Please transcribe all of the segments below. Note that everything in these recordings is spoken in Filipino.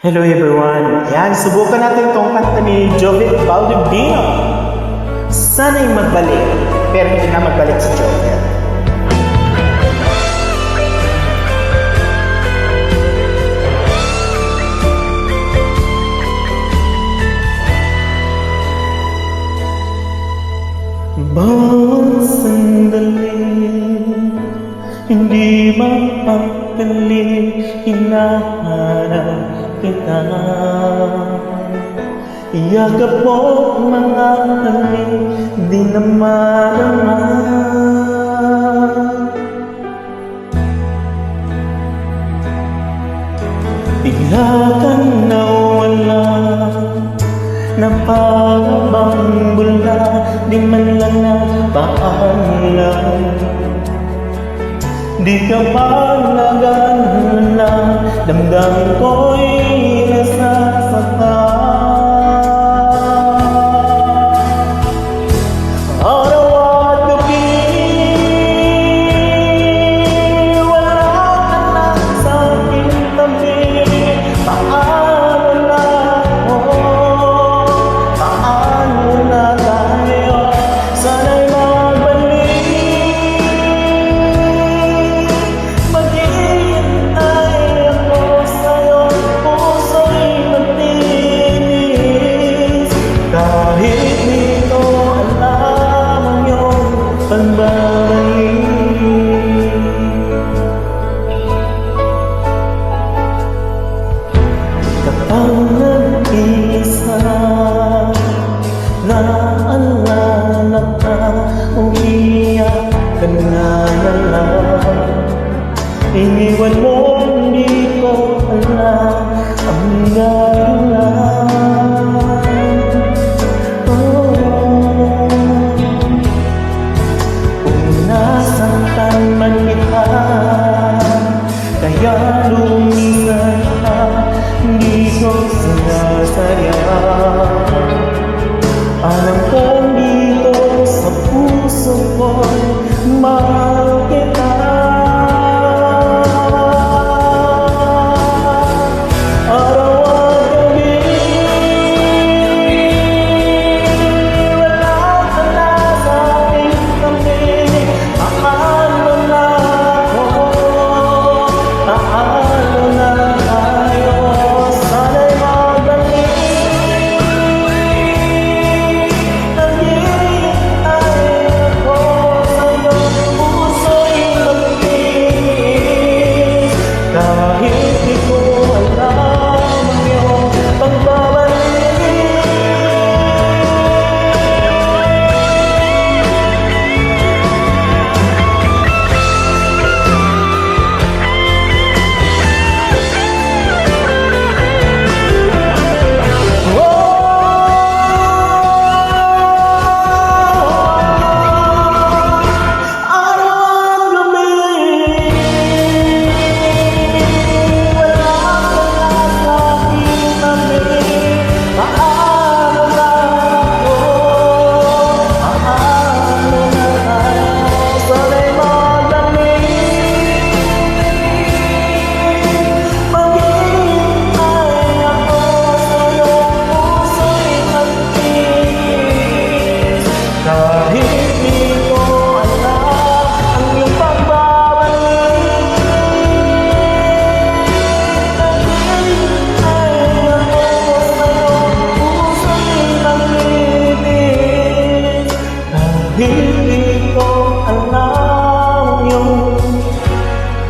Hello everyone! Ayan, subukan natin itong kanta ni Jovet Baldovino. Sana'y magbalik, pero hindi na magbalik si Jovet. Bawat sandali, hindi mapapali, hinahanap kita. Iyagap mo mga halik, di na marama. Bigla kang nawala, na parang bula, di man lang napaalam. Di ka pa nagana, damdamin ko'y nasasaktan. Araw at gabi, wala ka na sa aking tabi. Paano na ako? Paano na tayo? Sana'y magbalik. Maghihintay ako sa'yo, puso'y magtiis. Kahit di ko alam ang iyong pagbabalik. Kapag nag-iisa, naalala ka, umiyak ka na lang. Iniwan mo, hindi ko alam ang dahilan. Kung nasaktan man kita, kaya lumisan ka, hindi ko sinasaya. Alam kong dito sa puso ko'y mahal kita. Araw at gabi, wala ka na sa aking tabi. Paano na ako? Paano na tayo? Sana'y magbalik. Naghihintay ako sa'yo, puso'y magtiis. Kahit di ko alam ang iyong pagbabalik. Hindi ko alam yung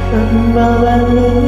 pagbabalik.